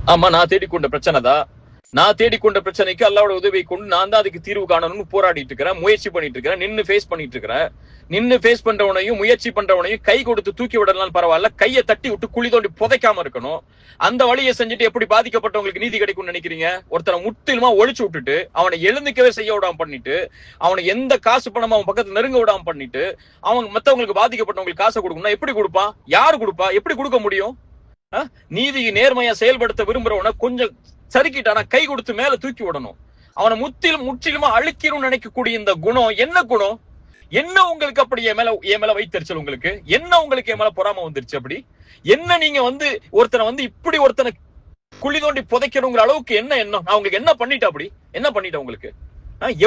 ஆமா, நான் தேடிக்கொண்ட பிரச்சனை தான். நான் தேடிக்கொண்ட பிரச்சனைக்கு அல்லாவோட உதவியை கொண்டு நான் தான் அதுக்கு தீர்வு காணணும்னு போராடிட்டு இருக்கிறேன், முயற்சி பண்ணிட்டு இருக்கிறேன், நின்னு ஃபேஸ் பண்ணிட்டு இருக்கிறேன். நின்னு ஃபேஸ் பண்றவனையும் முயற்சி பண்றவனையும் கை கொடுத்து தூக்கி விடலாம் பரவாயில்ல, கையை தட்டி விட்டு குழி தோண்டி புதைக்காம இருக்கணும். அந்த வழியை செஞ்சுட்டு எப்படி பாதிக்கப்பட்டவங்களுக்கு நீதி கிடைக்கும்னு நினைக்கிறீங்க? ஒருத்தனை முற்றிலுமா ஒழிச்சு விட்டுட்டு அவனை எழுந்துக்கவே செய்ய விடாம பண்ணிட்டு அவனை எந்த காசு பணமா அவன் பக்கத்துல நெருங்க விடாம பண்ணிட்டு அவங்க மத்தவங்களுக்கு பாதிக்கப்பட்டவங்களுக்கு காசை கொடுக்கணும்னா எப்படி கொடுப்பான்? யாரு கொடுப்பா? எப்படி கொடுக்க முடியும்? நீதியை நேர்மையா செயல்படுத்த விரும்புறவன கொஞ்சம் சரிக்கிட்டானா கை கொடுத்து மேல தூக்கி விடணும். அவனை முற்றிலுமா அழிக்கணும்னு நினைக்கக்கூடிய இந்த குணம் என்ன குணம்? என்ன உங்களுக்கு அப்படி என் மேல வைத்தறிச்சல்? உங்களுக்கு என்ன? உங்களுக்கு என் மேல பொறாம வந்துருச்சு? அப்படி என்ன? நீங்க ஒருத்தனை இப்படி ஒருத்தனை குழி தோண்டி புதைக்கணுங்கிற அளவுக்கு என்ன எண்ணம்? நான் உங்களுக்கு என்ன பண்ணிட்டேன்? அப்படி என்ன பண்ணிட்டேன் உங்களுக்கு?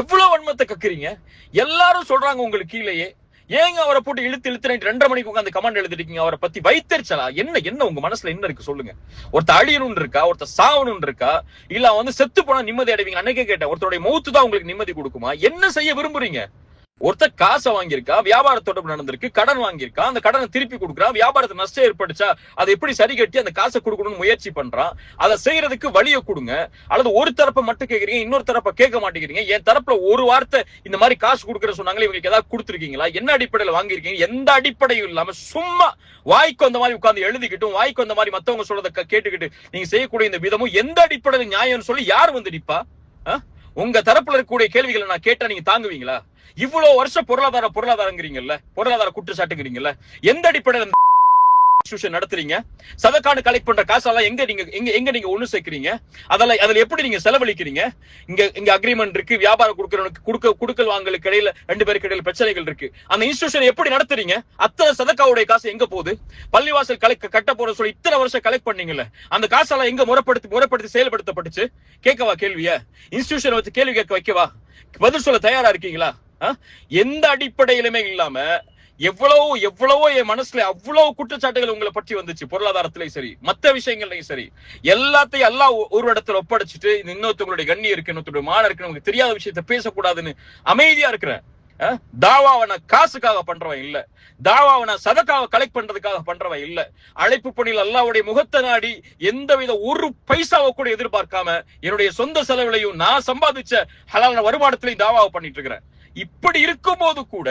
எவ்வளவு வன்மத்தை கக்குறீங்க? எல்லாரும் சொல்றாங்க உங்களுக்கு கீழேயே. ஏங்க அவரை போட்டு இழுத்து 2:30 மணிக்கு உட்காந்து கமாண்ட் எழுதிருக்கீங்க? அவரை பத்தி வைத்தறிச்சலா? என்ன உங்க மனசுல என்ன இருக்கு சொல்லுங்க? ஒருத்தர் அழியணும்னு இருக்கா? ஒருத்தர் சாவணும்னு இருக்கா? இல்ல செத்து போனா நிம்மதி அடைவீங்க? அன்னைக்கே கேட்டேன், ஒருத்தருடைய மௌத்து தான் உங்களுக்கு நிம்மதி கொடுக்குமா? என்ன செய்ய விரும்புறீங்க? ஒருத்தர் காசை வாங்கியிருக்கா, வியாபார தொடர்பு நடந்திருக்கு, கடன் வாங்கியிருக்கா, அந்த கடனை திருப்பி கொடுக்குறான், வியாபாரத்தை நஷ்டம் ஏற்படுச்சா அதை எப்படி சரி கட்டி அந்த காசை கொடுக்கணும்னு முயற்சி பண்றான். அதை செய்யறதுக்கு வழியை கொடுங்க. அல்லது ஒரு தரப்பை மட்டும் கேட்கறீங்க, இன்னொரு தரப்பை கேட்க மாட்டேங்கிறீங்க. என் தரப்புல ஒரு வார்த்தை இந்த மாதிரி காசு கொடுக்குற சொன்னாங்களே, இவங்களுக்கு ஏதாவது கொடுத்துருக்கீங்களா? என்ன அடிப்படையில் வாங்கியிருக்கீங்க? எந்த அடிப்படையும் இல்லாம சும்மா வாய்க்கு அந்த மாதிரி உட்கார்ந்து எழுதிக்கிட்டும் வாய்க்கு அந்த மாதிரி மத்தவங்க சொல்றதை கேட்டுக்கிட்டு நீங்க செய்யக்கூடிய இந்த விதமும் எந்த அடிப்படையில் நியாயம்னு சொல்லி யார் வந்து நிப்பா? உங்க தரப்புல இருக்கக்கூடிய கேள்விகளை நான் கேட்டா நீங்க தாங்குவீங்களா? இவ்வளவு வருஷம் பொருளாதாரங்கிறீங்கல்ல, பொருளாதார குற்றச்சாட்டுங்கிறீங்கல்ல, எந்த அடிப்படையில் நடத்துறீங்க? சதக்கான கலெக்ட் பண்ற காசெல்லாம் எங்க நீங்க ஒண்ணு சேர்க்கிறீங்க? அதுல எப்படி நீங்க செலவழிக்கிறீங்க? இங்க அக்ரிமெண்ட் இருக்கு, வியாபாரம் கொடுக்கல் வாங்கலுக்கு இடையில 2 பேருக்கு இடையில பிரச்சனைகள் இருக்கு. அந்த இன்ஸ்டிடியூஷன் எப்படி நடத்துறீங்க? அத்தனை சதக்காவுடைய காசு எங்க போகுது? பள்ளிவாசல் கட்ட போற சொல்லி இத்தனை வருஷம் கலெக்ட் பண்ணீங்கல்ல, அந்த காசெல்லாம் எங்க முறைப்படுத்தி செயல்படுத்தப்பட்டுச்சு? கேட்கவா கேள்விய? இன்ஸ்டிடியூஷன் வச்சு கேள்வி கேட்க வைக்கவா? பதில் சொல்ல தயாரா இருக்கீங்களா? எந்த அடிப்படையிலுமே இல்லாம எவ்வளவோ என் மனசுல அவ்வளவு குற்றச்சாட்டுகள் உங்களை பற்றி வந்துச்சு. பொருளாதாரத்திலையும் சரி, மத்த விஷயங்கள்லயும் சரி, எல்லாத்தையும் எல்லாம் ஒரு இடத்துல ஒப்படைச்சிட்டு இன்னொருத்தவங்களுடைய கண்ணியம் இருக்கு, இன்னொருத்தருடைய மான இருக்கு, நமக்கு தெரியாத விஷயத்த பேசக்கூடாதுன்னு அமைதியா இருக்கிறேன். தாவாவன காசுக்காக பண்றவன் இல்ல, தாவாவன சதக்காக கலெக்ட் பண்றதுக்காக பண்றவன் இல்ல. அழைப்பு பணியில் அல்லாஹ்வுடைய முகத்தை நாடி எந்தவித ஒரு பைசாவை கூட எதிர்பார்க்காம என்னுடைய சொந்த செலவுலையும் நான் சம்பாதிச்ச ஹலாலான வருமானத்திலையும் தாவாவை பண்ணிட்டு இருக்கிறேன். இப்படி இருக்கும் போது கூட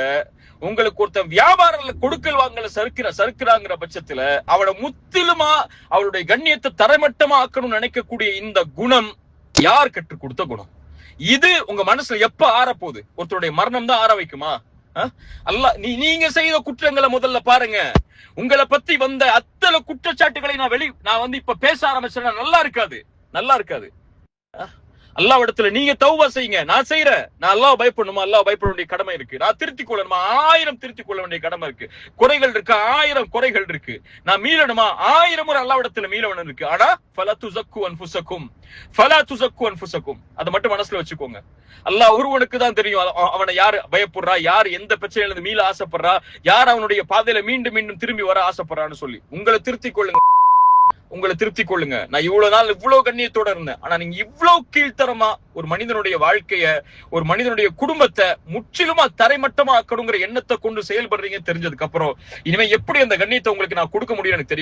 உங்களுக்கு ஒருத்தன் வியாபாரத்துல கொடுக்கல் வாங்கல சறுக்குறாங்கிற பட்சத்துல அவனை முற்றிலுமா அவளுடைய கண்ணியத்தை தரைமட்டமா ஆக்கணும்னு நினைக்கக்கூடிய இந்த குணம் யார் கற்றுக் கொடுத்த குணம்? இது உங்க மனசுல எப்ப ஆறப்போகுது? ஒருத்தருடைய மரணம் தான் ஆற வைக்குமா? நீங்க செய்த குற்றங்களை முதல்ல பாருங்க. உங்களை பத்தி வந்த அத்தனை குற்றச்சாட்டுகளை நான் இப்ப பேச ஆரம்பிச்சேன்னா நல்லா இருக்காது. அல்லாஹ்விடத்துல நீங்க தௌபா செய்யுங்க. நான் செய்யறேன். நான் அல்லாஹ் பயப்படணுமா? அல்லாஹ் பயப்பட வேண்டிய கடமை இருக்கு. நான் திருத்திக் கொள்ளணுமா? 1000 திருத்திக் கொள்ள வேண்டிய கடமை இருக்கு. குறைகள் இருக்கு, 1000 குறைகள் இருக்கு. நான் மீளணுமா? 1000 முறை அல்லாஹ்விடத்துல மீளவனும் இருக்கு. ஆனா ஃபலா துஸக்கு அன்ஃபுஸக்கும் அதை மட்டும் மனசுல வச்சுக்கோங்க. அல்லாஹ் ஒருவனுக்கு தான் தெரியும் அவனை யாரு பயப்படுறா, யார் எந்த பிரச்சனையில இருந்து மீள ஆசைப்படுறா, யார் அவனுடைய பாதையில மீண்டும் திரும்பி வர ஆசைப்படுறான்னு சொல்லி உங்களை திருத்திக் கொள்ளுங்க. நான் இவ்வளவு நாள் இவ்வளவு கண்ணியத்தோட இருந்தேன். ஆனா நீங்க இவ்வளவு கீழ்த்தரமா ஒரு மனிதனுடைய வாழ்க்கைய, ஒரு மனிதனுடைய குடும்பத்தை முற்றிலுமா தரைமட்டமா ஆக்கணுங்கிற எண்ணத்தை கொண்டு செயல்படுறீங்க தெரிஞ்சதுக்கு அப்புறம் இனிமே எப்படி அந்த கண்ணியத்தை உங்களுக்கு நான் கொடுக்க முடியும் எனக்கு தெரியும்.